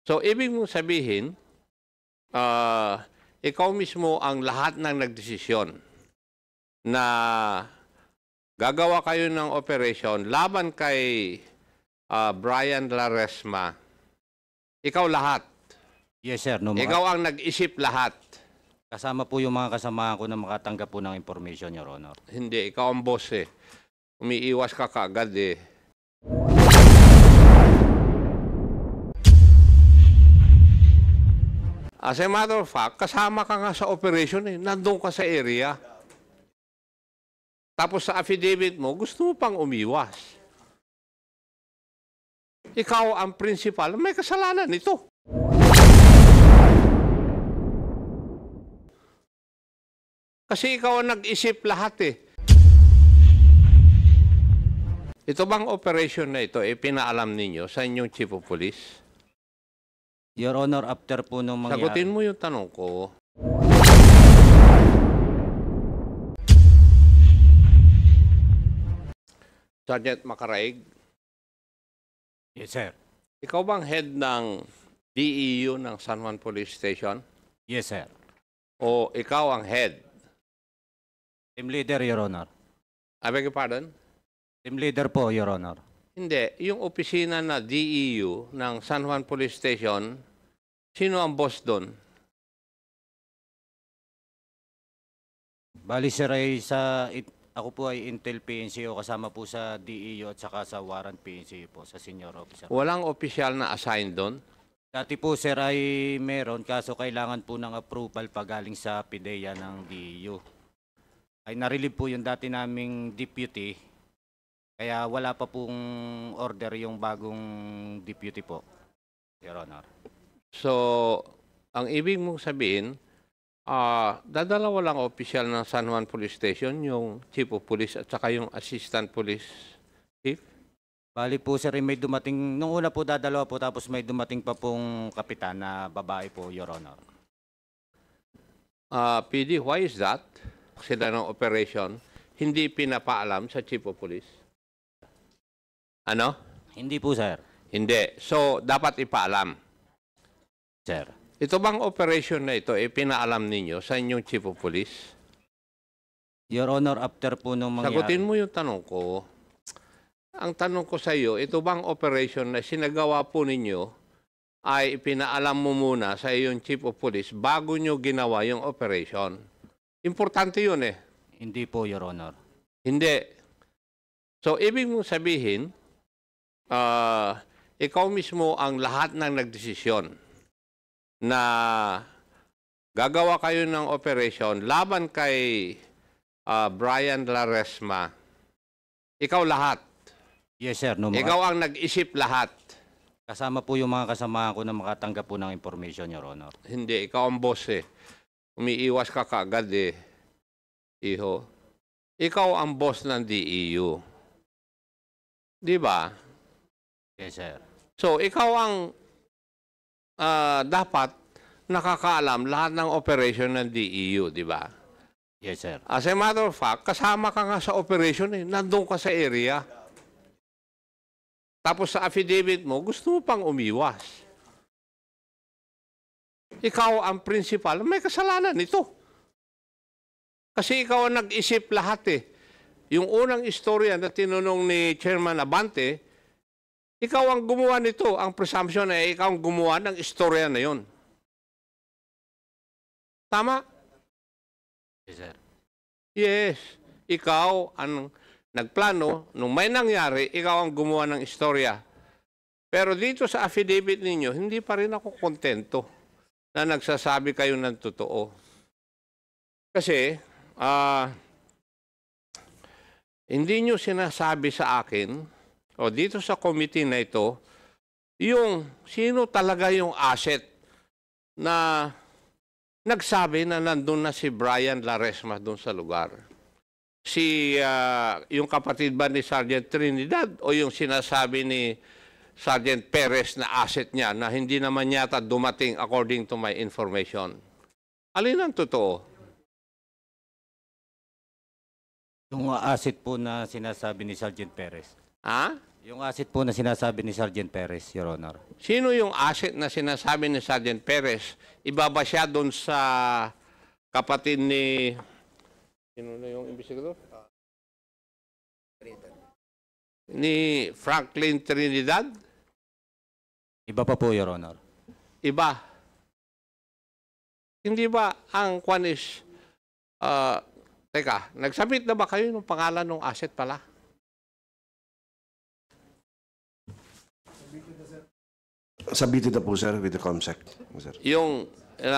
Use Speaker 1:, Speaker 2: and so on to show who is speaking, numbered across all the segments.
Speaker 1: So, ibig mong sabihin, ikaw mismo ang lahat ng nagdesisyon na gagawa kayo ng operation laban kay Brian Laresma. Ikaw lahat.
Speaker 2: Yes, sir. No,
Speaker 1: Ikaw ang nag-isip lahat.
Speaker 2: kasama po yung mga kasamahan ko na makatanggap po ng information, Your Honor.
Speaker 1: Hindi, ikaw ang boss eh. Umiiwas ka kaagad eh. As a matter of fact, kasama ka nga sa operation eh. Nandun ka sa area. Tapos sa affidavit mo, gusto mo pang umiwas. Ikaw ang principal, may kasalanan ito. Kasi ikaw ang nag-isip lahat eh. Ito bang operation na ito, pinaalam ninyo sa inyong chief of police?
Speaker 2: Your Honor, after po nung mangyari...
Speaker 1: Sagutin mo yung tanong ko. Sergeant Macaraig,
Speaker 2: Yes, sir.
Speaker 1: ikaw bang head ng DEU ng San Juan Police Station?
Speaker 2: Yes, sir.
Speaker 1: O ikaw ang head?
Speaker 2: Team leader, Your Honor.
Speaker 1: I beg your pardon?
Speaker 2: Team leader po, Your Honor.
Speaker 1: Hindi. Yung opisina na DEU ng San Juan Police Station, sino ang boss doon?
Speaker 2: Bali, sir, ay ako po ay Intel PNCO kasama po sa DEU at saka sa Warrant PNCO po, sa senior officer.
Speaker 1: Walang opisyal na assigned doon?
Speaker 2: Dati po, sir, ay meron, kaso kailangan po ng approval pagaling sa PIDEA ng DEU. Ay narilib po yung dati naming deputy, kaya wala pa pong order yung bagong deputy po, Your Honor.
Speaker 1: So, ang ibig mong sabihin, dadalawa lang opisyal ng San Juan Police Station, yung chief of police at saka yung assistant police chief?
Speaker 2: Bali po, sir, may dumating, nung una po dadalawa po, tapos may dumating pa pong kapitan na babae po, Your Honor.
Speaker 1: PD, why is that? Sila ng operation, hindi pinapaalam sa chief of police? Ano?
Speaker 2: Hindi po, sir.
Speaker 1: Hindi. So, dapat ipaalam.
Speaker 2: Sir.
Speaker 1: Ito bang operation na ito, pinaalam ninyo sa inyong chief of police?
Speaker 2: Your Honor, after po nung mangyari...
Speaker 1: Sagutin mo yung tanong ko. Ang tanong ko sa iyo, ito bang operation na sinagawa po ninyo ay pinaalam mo muna sa iyong chief of police bago nyo ginawa yung operation? Importante yun eh.
Speaker 2: Hindi po, Your Honor.
Speaker 1: Hindi. So, ibig mong sabihin, ikaw mismo ang lahat ng nagdesisyon na gagawa kayo ng operation laban kay Brian Laresma. Ikaw lahat.
Speaker 2: Yes, sir. No,
Speaker 1: Ikaw ang nag-isip lahat.
Speaker 2: kasama po yung mga kasamahan ko na makatanggap po ng information, Your Honor.
Speaker 1: Hindi, ikaw ang boss eh. Umiiwas ka kaagad eh. Iho. Ikaw ang boss ng DEU. Di ba?
Speaker 2: Yes, sir.
Speaker 1: So, ikaw ang dapat nakakaalam lahat ng operation ng DEU, di ba?
Speaker 2: Yes, sir.
Speaker 1: As a matter of fact, kasama ka nga sa operation eh. Nandun ka sa area. Tapos sa affidavit mo, gusto mo pang umiwas. Ikaw ang principal, may kasalanan ito. Kasi ikaw ang nag-isip lahat eh. Yung unang istorya na tinunong ni Chairman Abante, ikaw ang gumawa nito. Ang presumption ay ikaw ang gumawa ng istorya na yon. Tama?
Speaker 2: Yes, sir.
Speaker 1: Yes. Ikaw ang nagplano. Nung may nangyari, ikaw ang gumawa ng istorya. Pero dito sa affidavit ninyo, hindi pa rin ako kontento na nagsasabi kayo ng totoo. Kasi, hindi nyo sinasabi sa akin, o dito sa committee na ito, yung sino talaga yung asset na nagsabi na nandun na si Brian Laresma doon sa lugar. Yung kapatid ba ni Sergeant Trinidad o yung sinasabi ni Sergeant Perez na asset niya na hindi naman yata dumating according to my information? Alin ang totoo?
Speaker 2: Yung asset po na sinasabi ni Sergeant Perez.
Speaker 1: Ha?
Speaker 2: Yung asset po na sinasabi ni Sergeant Perez, Your Honor.
Speaker 1: Sino yung asset na sinasabi ni Sergeant Perez? Iba ba siya doon sa kapatid ni... Sino na yung investigador? Ni Franklin Trinidad?
Speaker 2: Iba pa po, Your Honor.
Speaker 1: Iba. Hindi ba ang kwan is... teka, nagsabit na ba kayo ng pangalan ng asset pala?
Speaker 3: Submitted na po, sir, with the COMSEC. Sir.
Speaker 1: Yung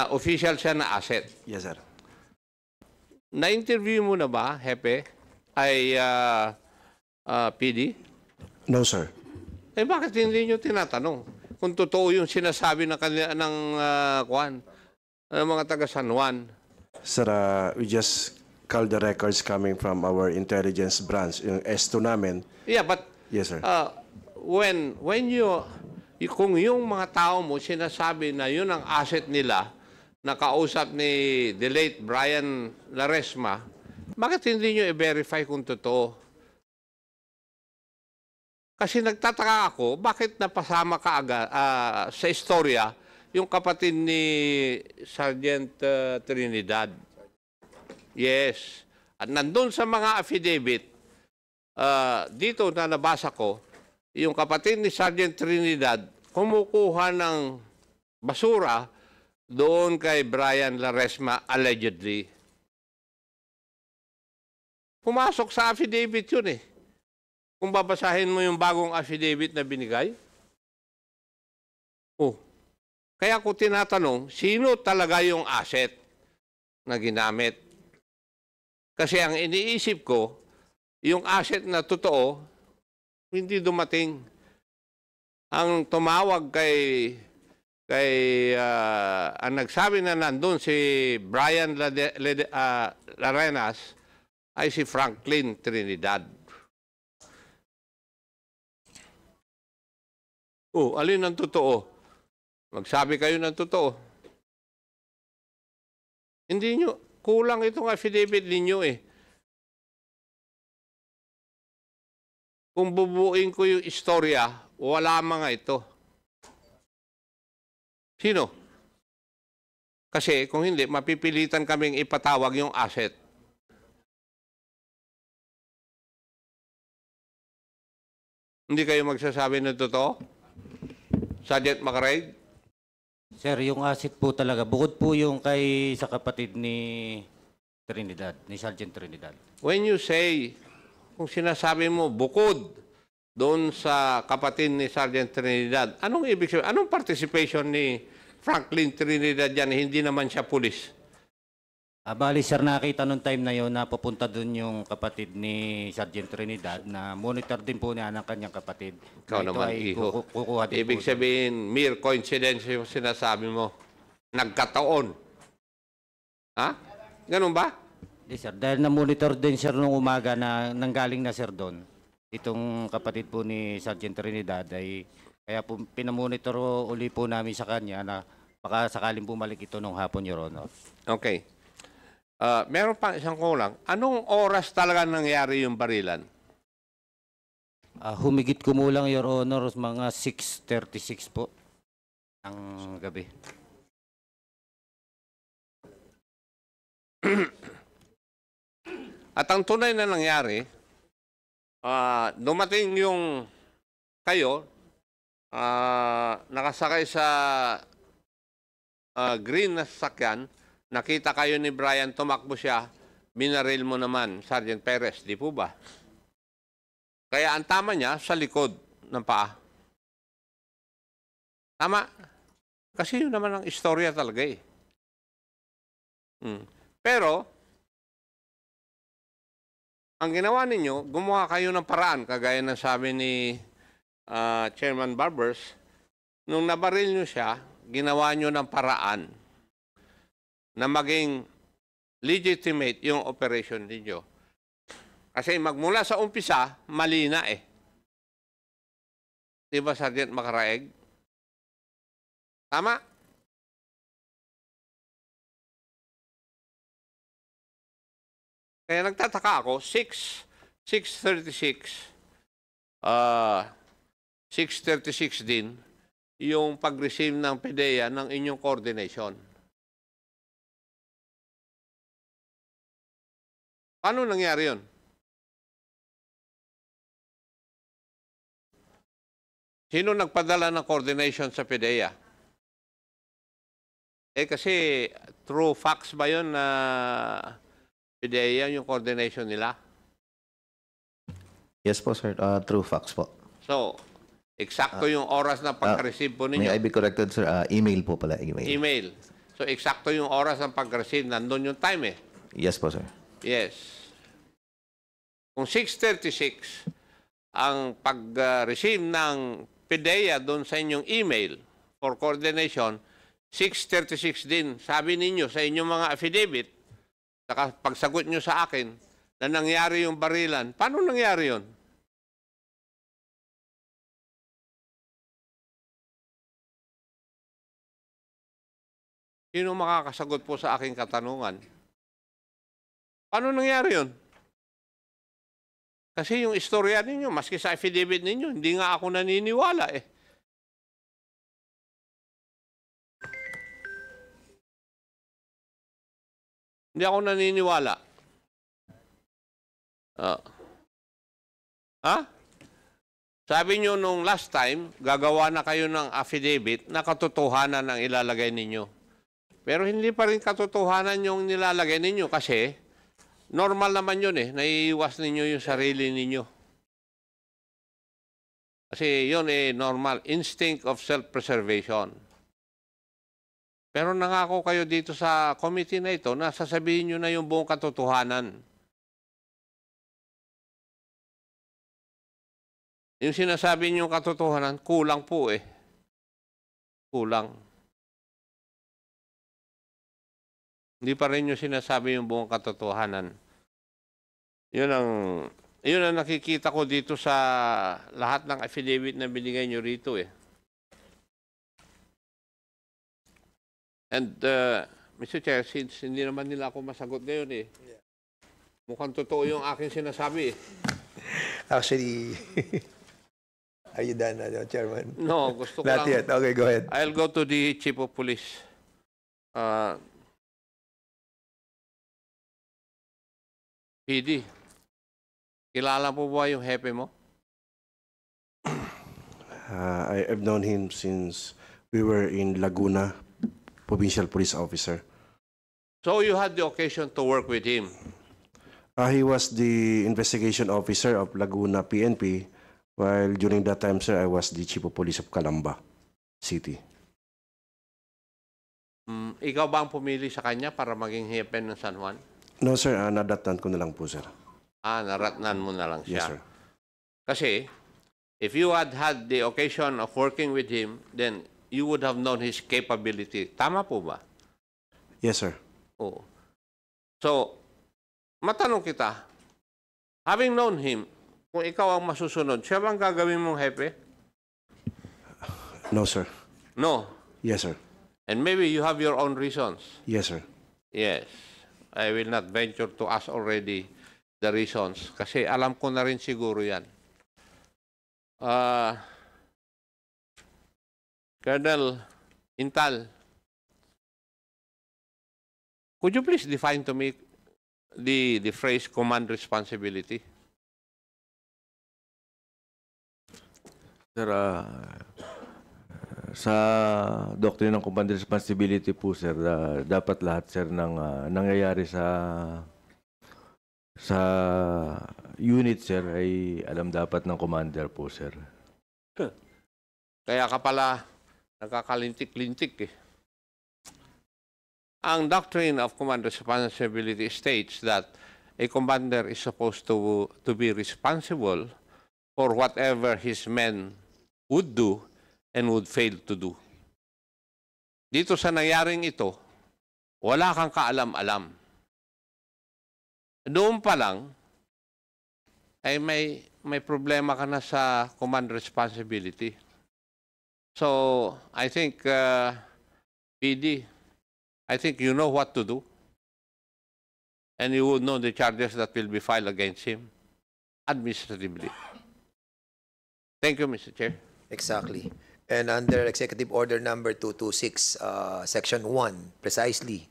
Speaker 1: official siya na asset.
Speaker 3: Yes, sir.
Speaker 1: Na-interview mo na ba, Hepe, ay PD?
Speaker 3: No, sir.
Speaker 1: Eh bakit hindi nyo tinatanong kung totoo yung sinasabi ng kwan, ng mga taga San Juan?
Speaker 3: Sir, we just called the records coming from our intelligence branch, yung S2 namin.
Speaker 1: Yeah, but
Speaker 3: Yes, sir.
Speaker 1: when kung yung mga tao mo sinasabi na yun ang asset nila, nakausap ni the late Brian Laresma, bakit hindi nyo i-verify kung totoo? Kasi nagtataka ako, bakit napasama ka agad sa istorya yung kapatid ni Sergeant Trinidad? Yes. At nandun sa mga affidavit, dito na nabasa ko, yung kapatid ni Sergeant Trinidad kumukuha ng basura doon kay Brian Laresma allegedly. Pumasok sa affidavit yun eh. Kung babasahin mo yung bagong affidavit na binigay. Oh. Kaya ko tinatanong, sino talaga yung asset na ginamit? Kasi ang iniisip ko, yung asset na totoo, hindi dumating. Ang tumawag ang nagsabi na nandun si Brian Larenas ay si Franklin Trinidad. Oh, alin ang totoo? Magsabi kayo ng totoo. Hindi nyo, kulang itong affidavit ninyo eh. Kung bubuuin ko yung istorya, wala mga ito. Sino? Kasi kung hindi, mapipilitan kaming ipatawag yung asset. Hindi kayo magsasabi ng totoo? Sergeant Macarig?
Speaker 2: Sir, yung asset po talaga, bukod po yung sa kapatid ni Trinidad, ni Sergeant Trinidad.
Speaker 1: When you say, kung sinasabi mo bukod doon sa kapatid ni Sergeant Trinidad, anong ibig sabihin? Anong participation ni Franklin Trinidad yan? Hindi naman siya pulis.
Speaker 2: Bali, sir, nakita nung time na yun na papunta doon yung kapatid ni Sergeant Trinidad na monitor din po niya ng kanyang kapatid.
Speaker 1: Ikaw
Speaker 2: Na ito
Speaker 1: naman,
Speaker 2: ay
Speaker 1: iho.
Speaker 2: kukuha din
Speaker 1: Ibig
Speaker 2: po.
Speaker 1: sabihin, mere coincidence yung sinasabi mo. Nagkataon. Ha? Ganun ba?
Speaker 2: Yes, sir. Dahil na-monitor din, sir, nung umaga na nanggaling na, sir, doon. Itong kapatid po ni Sergeant Trinidad ay kaya po pinamonitor uli po namin sa kanya na baka sakaling bumalik ito nung hapon, Your Honor.
Speaker 1: Okay. Meron pa isang kulang. Anong oras talaga nangyari yung barilan?
Speaker 2: Humigit kumulang, Your Honor, mga 6:36 po ang gabi.
Speaker 1: At ang tunay na nangyari, dumating yung kayo, nakasakay sa green na sasakyan, nakita kayo ni Brian, tumakbo siya, binaril mo naman, Sergeant Perez, di po ba? Kaya ang tama niya sa likod ng paa. Tama. Kasi yun naman ang istorya talaga eh. Pero, ang ginawa ninyo, gumawa kayo ng paraan, kagaya ng sabi ni Chairman Barbers, nung nabaril nyo siya, ginawa nyo ng paraan na maging legitimate yung operation ninyo. Kasi magmula sa umpisa, mali na eh. Di ba, Sergeant Macaraeg? Tama? Kaya nagtataka ako, 6:36, 636 din yung pag-receive ng PDEA ng inyong coordination. Paano nangyari yun? Sino nagpadala ng coordination sa PDEA? Kasi through fax ba yun na PDEA yung coordination nila?
Speaker 4: Yes po, sir. True facts po.
Speaker 1: So, eksakto yung oras na pag-receive po
Speaker 4: May I
Speaker 1: ninyo.
Speaker 4: be corrected, sir? Email po pala. Email.
Speaker 1: Email. So, eksakto yung oras ng pag-receive. Nandun yung time eh.
Speaker 4: Yes po, sir.
Speaker 1: Yes. Kung 6:36 ang pag-receive ng PDEA doon sa inyong email for coordination, 6:36 din, sabi ninyo sa inyong mga affidavit, saka pagsagot nyo sa akin na nangyari yung barilan. Paano nangyari yun? Sino makakasagot po sa aking katanungan? Paano nangyari yun? Kasi yung istorya ninyo, maski sa affidavit ninyo, hindi nga ako naniniwala eh. Hindi ako naniniwala. Sabi nyo nung last time, gagawa na kayo ng affidavit na katotohanan ang ilalagay ninyo. Pero hindi pa rin katotohanan yung nilalagay ninyo kasi normal naman yun eh. Naiiwas ninyo yung sarili ninyo. Kasi yun eh normal. Instinct of self-preservation. Pero nangako kayo dito sa committee na ito na sasabihin nyo na yung buong katotohanan. Yung sinasabi nyo yung katotohanan, kulang po eh. Kulang. Hindi pa rin nyo sinasabi yung buong katotohanan. Yun ang nakikita ko dito sa lahat ng affidavit na binigay nyo rito eh. And, Mr. Chair, since hindi naman nila ako masagot ngayon eh, mukhang totoo yung aking sinasabi eh.
Speaker 5: Actually, are you done, Chairman?
Speaker 1: No, gusto ko
Speaker 5: Not
Speaker 1: lang.
Speaker 5: yet. Okay, go ahead.
Speaker 1: I'll go to the Chief of Police. PD, kilala po ba yung hepe mo?
Speaker 3: I've known him since we were in Laguna, provincial police officer.
Speaker 1: So you had the occasion to work with him.
Speaker 3: He was the investigation officer of Laguna PNP, while during that time, sir, I was the chief of police of Calamba City.
Speaker 1: Ikaw ba ang pumili sa kanya para maging hepe ng San Juan?
Speaker 3: No, sir, nadatnan ko na lang po, sir.
Speaker 1: Naratnan mo na lang
Speaker 3: Yes,
Speaker 1: siya.
Speaker 3: sir.
Speaker 1: Kasi, if you had had the occasion of working with him, then you would have known his capability. Tama po ba?
Speaker 3: Yes, sir.
Speaker 1: Oo. So, matanong kita, having known him, kung ikaw ang masusunod, siya bang gagawin mong hepe?
Speaker 3: No, sir.
Speaker 1: No.
Speaker 3: Yes, sir.
Speaker 1: And maybe you have your own reasons.
Speaker 3: Yes, sir.
Speaker 1: Yes. I will not venture to ask already the reasons kasi alam ko na rin siguro yan. Colonel Intal, could you please define to me the phrase command responsibility?
Speaker 6: Sir, sa doctrine ng command responsibility po, sir, dapat lahat, sir, ng nangyayari sa unit, sir, ay alam dapat ng commander po, sir.
Speaker 1: Kaya ka pala nakakalintik-lintik eh. Ang doctrine of command responsibility states that a commander is supposed to be responsible for whatever his men would do and would fail to do. Dito sa nangyaring ito, wala kang kaalam-alam. Doon pa lang, ay may problema ka na sa command responsibility. So, I think, PD, I think you know what to do. And you would know the charges that will be filed against him administratively. Thank you, Mr. Chair.
Speaker 5: Exactly. And under Executive Order number 226, Section 1, precisely,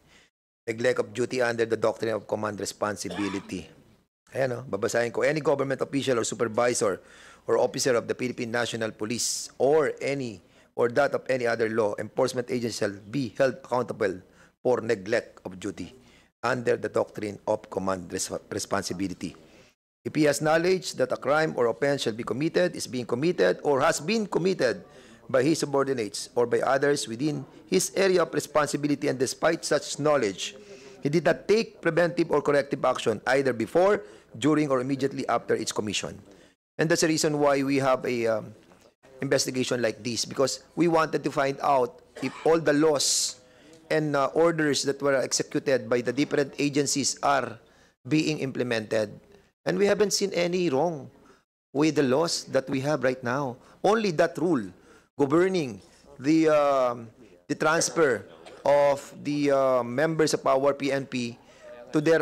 Speaker 5: neglect of duty under the doctrine of command responsibility. Ayan, babasahin ko. Any government official or supervisor or officer of the Philippine National Police or that of any other law enforcement agency shall be held accountable for neglect of duty under the doctrine of command responsibility. If he has knowledge that a crime or offense shall be committed, is being committed, or has been committed by his subordinates or by others within his area of responsibility, and despite such knowledge, he did not take preventive or corrective action either before, during, or immediately after its commission. And that's the reason why we have a investigation like this, because we wanted to find out if all the laws and orders that were executed by the different agencies are being implemented. And we haven't seen any wrong with the laws that we have right now. Only that rule governing the transfer of the members of our PNP to their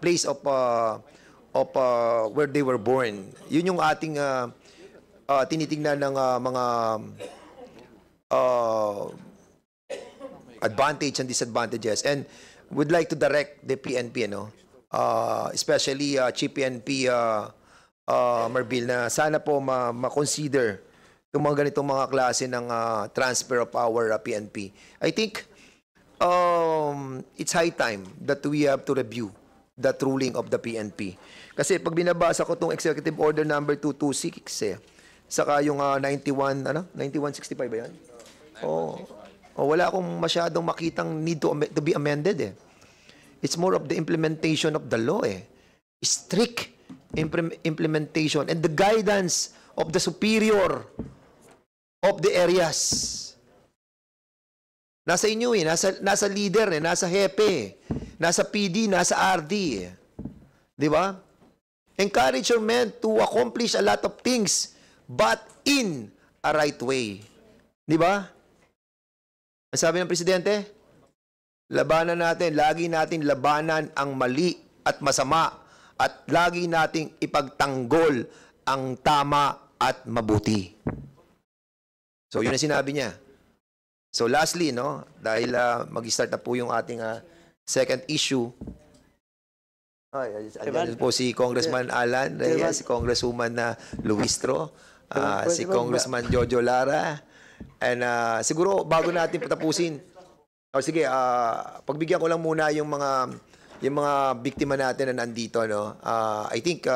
Speaker 5: place of where they were born. Yun yung ating tinitingnan ng mga advantage and disadvantages. And would like to direct the PNP, especially Chief PNP Marbil, na sana po ma-consider itong mga ganitong mga klase ng transfer of our PNP. I think it's high time that we have to review that ruling of the PNP. Kasi pag binabasa ko itong Executive Order number 226, saka yung 9165 ba yan? Wala akong masyadong makitang need to be amended. It's more of the implementation of the law. Strict implementation and the guidance of the superior of the areas. Nasa inyo nasa leader nasa hepe, nasa PD, nasa RD. Di ba? Encourage your men to accomplish a lot of things, but in a right way. Di ba? Ang sabi ng Presidente, labanan natin, lagi natin labanan ang mali at masama at lagi nating ipagtanggol ang tama at mabuti. So, yun ang sinabi niya. So, lastly, dahil mag-start na po yung ating second issue, andyan po si Congressman Alan Reyes, si Congresswoman Luistro, si Congressman Jojo Lara, and siguro bago natin patapusin, sige, pagbigyan ko lang muna yung mga biktima natin na nandito, I think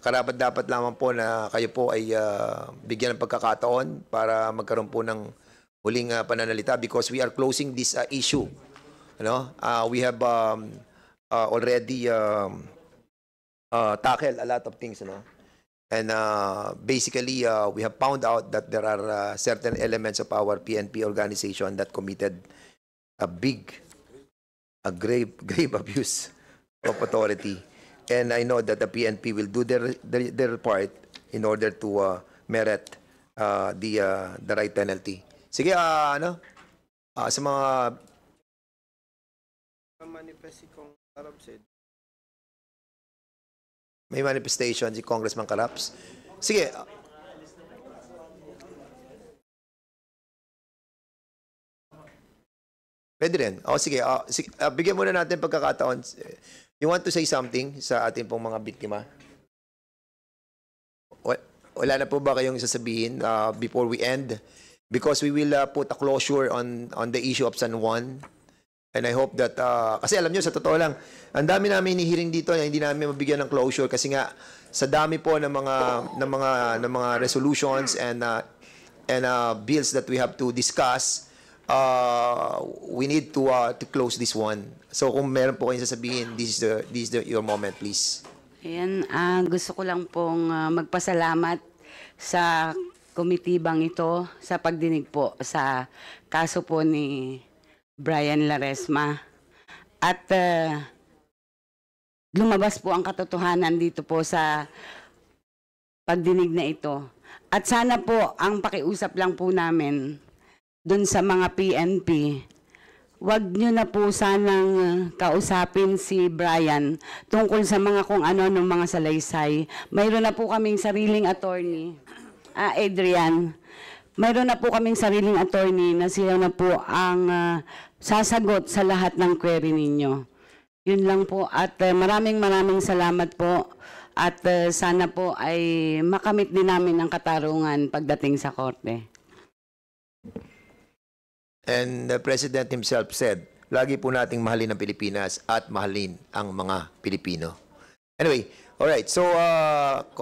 Speaker 5: karapat-dapat lamang po na kayo po ay bigyan ng pagkakataon para magkaroon po ng huling pananalita, because we are closing this issue. We have already tackled a lot of things, and basically we have found out that there are certain elements of our PNP organization that committed a grave abuse of authority. And I know that the PNP will do their part in order to merit the right penalty. Sige, sa mga may manifestation si Congressman Caraps. Sige. Pwede rin. Sige. Bigyan muna natin pagkakataon. You want to say something sa ating pong mga biktima? Wala na po ba kayong sasabihin before we end? Because we will put a closure on the issue of San Juan. And I hope that, kasi alam nyo, sa totoo lang, ang dami namin hinihiring dito na hindi namin mabigyan ng closure kasi nga sa dami po ng mga resolutions and bills that we have to discuss, we need to close this one. So kung meron po kayong sasabihin, this is your moment, please.
Speaker 7: Ayan, gusto ko lang pong magpasalamat sa komitibang ito sa pagdinig po sa kaso po ni Brian Laresma. At lumabas po ang katotohanan dito po sa pagdinig na ito. At sana po ang pakiusap lang po namin dun sa mga PNP, wag nyo na po sanang kausapin si Brian tungkol sa mga kung ano ng mga salaysay. Mayroon na po kaming sariling attorney, Adrian. Mayroon na po kaming sariling attorney na siya na po ang sasagot sa lahat ng query ninyo. Yun lang po at maraming salamat po at sana po ay makamit din namin ang katarungan pagdating sa korte.
Speaker 5: And the President himself said, lagi po nating mahalin ang Pilipinas at mahalin ang mga Pilipino. Anyway, all right. So,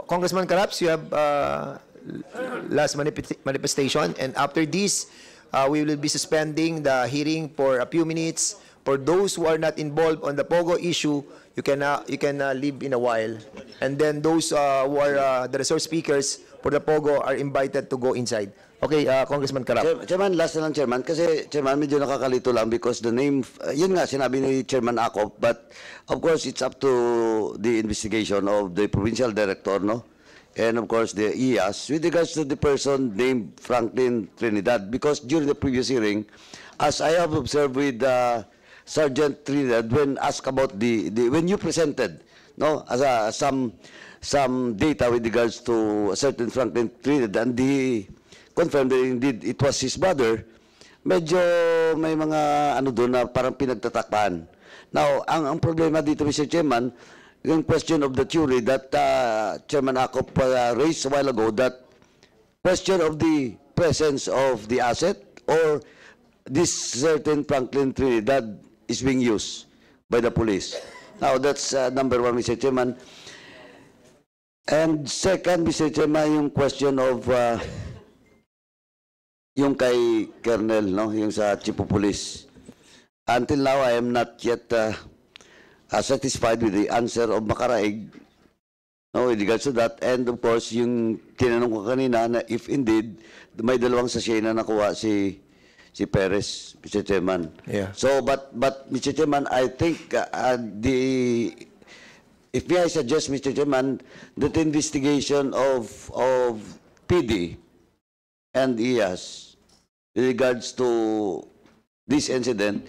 Speaker 5: Congressman Caraps, you have last manifestation. And after this, we will be suspending the hearing for a few minutes. For those who are not involved on the Pogo issue, you can leave in a while. And then those who are the resource speakers for the Pogo are invited to go inside. Okay, Congressman Carap.
Speaker 8: Chairman, last na lang, Chairman. Kasi, Chairman, medyo nakakalito lang because the name, yun nga, sinabi ni Chairman Acop, but of course, it's up to the investigation of the provincial director, no? And of course, the IAS, with regards to the person named Franklin Trinidad, because during the previous hearing, as I have observed with Sergeant Trinidad, when asked about when you presented, no, as some data with regards to a certain Franklin Trinidad, and the confirmed that indeed it was his brother, medyo may mga ano doon na parang pinagtatakpan. Now, ang problema dito, Mr. Chairman, yung question of the jury that Chairman Acop raised a while ago, that question of the presence of the asset or this certain Franklin Trinidad is being used by the police. Now, that's number one, Mr. Chairman. And second, Mr. Chairman, yung question of yung kay Colonel, no, yung sa Chief of Police. Until now, I am not yet satisfied with the answer of Makaraig, no, with regards to that. And of course, yung tinanong ko kanina na if indeed may dalawang sachet na nakuha si Perez, Mr. Chairman.
Speaker 5: Yeah.
Speaker 8: So, but Mr. Chairman, I think if may I suggest, Mr. Chairman, that investigation of PD and IAS with regards to this incident,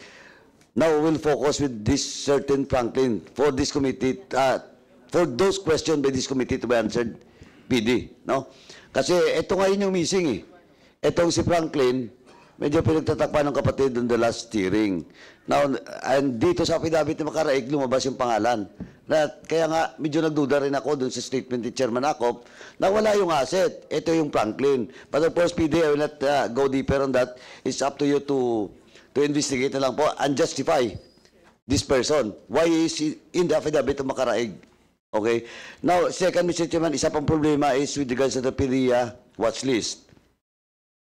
Speaker 8: now we'll focus with this certain Franklin for this committee, for those questioned by this committee to be answered, PD, no? Kasi ito ngayon yung missing eh. Itong si Franklin, medyo pinagtatakpan ng kapatid on the last hearing. Now, and dito sa affidavit ni Makaraig, lumabas yung pangalan. Kaya nga, medyo nagduda rin ako dun sa statement ni Chairman Acop na wala yung asset. Ito yung Franklin. But of course, PD, I will not go deeper on that. It's up to you to investigate na lang po and justify this person. Why is he in the affidavit of Makaraig? Okay? Now, second, Mr. Chairman, isa pang problema is with regards to the PDEA watch list.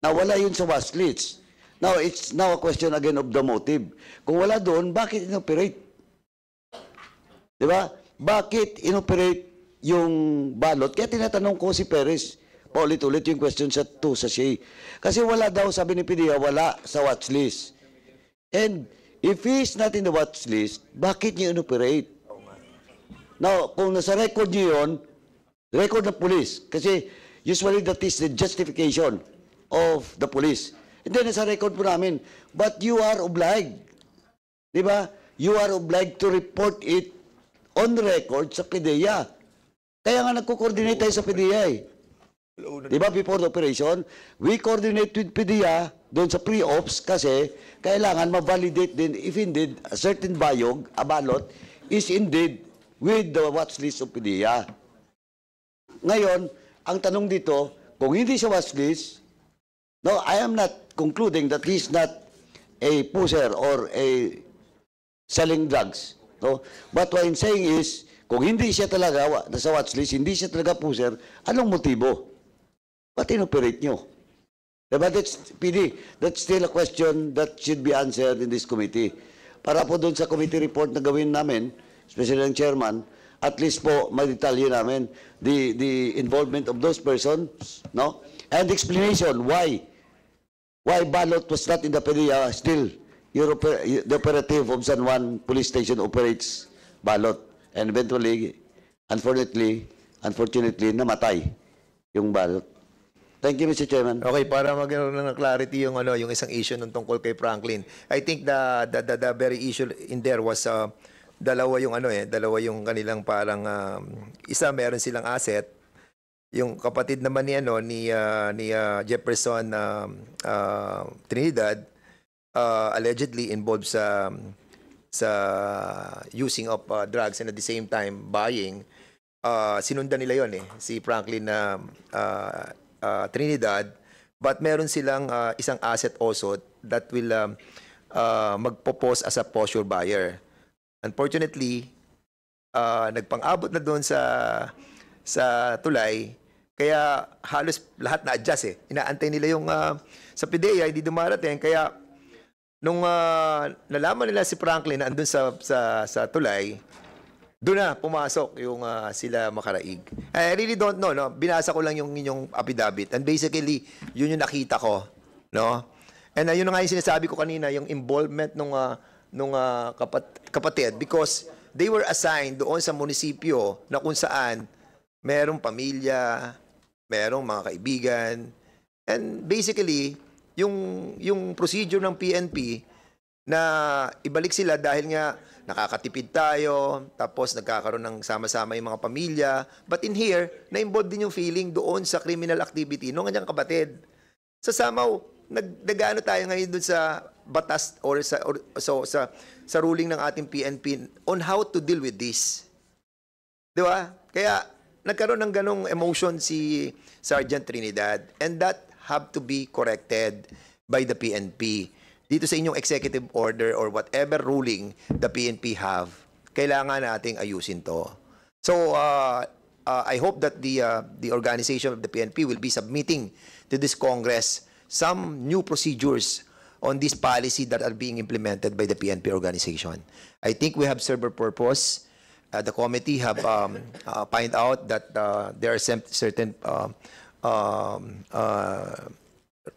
Speaker 8: Now, wala yun sa watch list. Now, it's now a question again of the motive. Kung wala doon, bakit inoperate? Diba? Bakit inoperate yung balot? Kaya tinatanong ko si Perez, paulit-ulit yung question sa Shea. Kasi wala daw, sabi ni PDEA, wala sa watch list. And if he's not in the watch list, bakit niya inoperate? Now, kung nasa record niyo yun, record ng police, kasi usually that is the justification of the police. And then nasa record po namin, but you are obliged, di ba? You are obliged to report it on record sa PDEA. Kaya nga nagko-coordinate tayo sa PDEA eh. Di ba, before the operation, we coordinate with PDEA doon sa pre-ops kasi kailangan ma-validate din if indeed a certain bayog, a balot, is indeed with the watch list of PDEA. Ngayon, ang tanong dito, kung hindi siya watch list, no, I am not concluding that he's not a pusher or a selling drugs. No? But what I'm saying is, kung hindi siya talaga nasa watch list, hindi siya talaga pusher, anong motibo? Ba't inoperate nyo? But that's, PD, that's still a question that should be answered in this committee. Para po doon sa committee report na gawin namin, especially ang chairman, at least po ma-detalye namin the involvement of those persons, no? And the explanation why ballot was not in the PDEA still. The operative of San Juan Police Station operates ballot. And eventually, unfortunately, namatay yung ballot. Thank you, Mr. Chairman.
Speaker 5: Okay, para magkaroon ng clarity yung yung isang issue nung tungkol kay Franklin. I think the very issue in there was dalawa yung dalawa yung kanilang parang isa meron silang asset. Yung kapatid naman ni Jefferson Trinidad allegedly involved sa using of drugs and at the same time buying. Sinundan nila yon si Franklin Trinidad, but meron silang isang asset also that will magpo-pose as a posture buyer. Unfortunately, nagpang-abot na doon sa tulay, kaya halos lahat na-adjust Inaantay nila yung sa PIDEA, hindi dumarating, kaya nung nalaman nila si Franklin na andun sa tulay, doon na pumasok yung sila Makaraig. I really don't know, no? Binasa ko lang yung inyong affidavit. And basically, yun yung nakita ko, no? And yun na nga yung sinasabi ko kanina, yung involvement nung kapatid, because they were assigned doon sa munisipyo na kung saan merong pamilya, merong mga kaibigan. And basically, yung procedure ng PNP na ibalik sila dahil nga nakakatipid tayo, tapos nagkakaroon ng sama-sama yung mga pamilya. But in here, na-involve din yung feeling doon sa criminal activity nung kanyang kapatid. So somehow, nagano tayo ngayon doon sa batas or sa ruling ng ating PNP on how to deal with this. Di ba? Kaya nagkaroon ng ganong emotion si Sergeant Trinidad, and that have to be corrected by the PNP. Dito sa inyong executive order or whatever ruling the PNP have, kailangan nating ayusin to. So, I hope that the organization of the PNP will be submitting to this Congress some new procedures on this policy that are being implemented by the PNP organization. I think we have served our purpose. The committee have find out that there are certain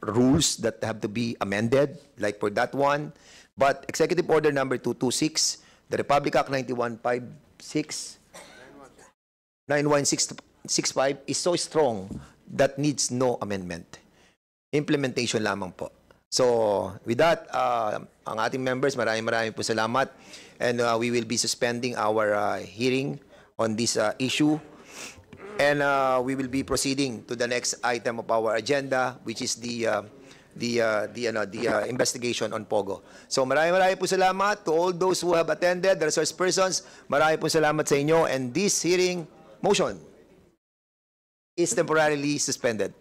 Speaker 5: rules that have to be amended, like for that one. But Executive Order number 226, the Republic Act 9165 is so strong that needs no amendment. Implementation lamang po. So, with that, ang ating members, maraming po salamat. And we will be suspending our hearing on this issue. And we will be proceeding to the next item of our agenda, which is the investigation on Pogo. So maraming po salamat to all those who have attended, the resource persons. Maraming po salamat sa inyo. And this hearing motion is temporarily suspended.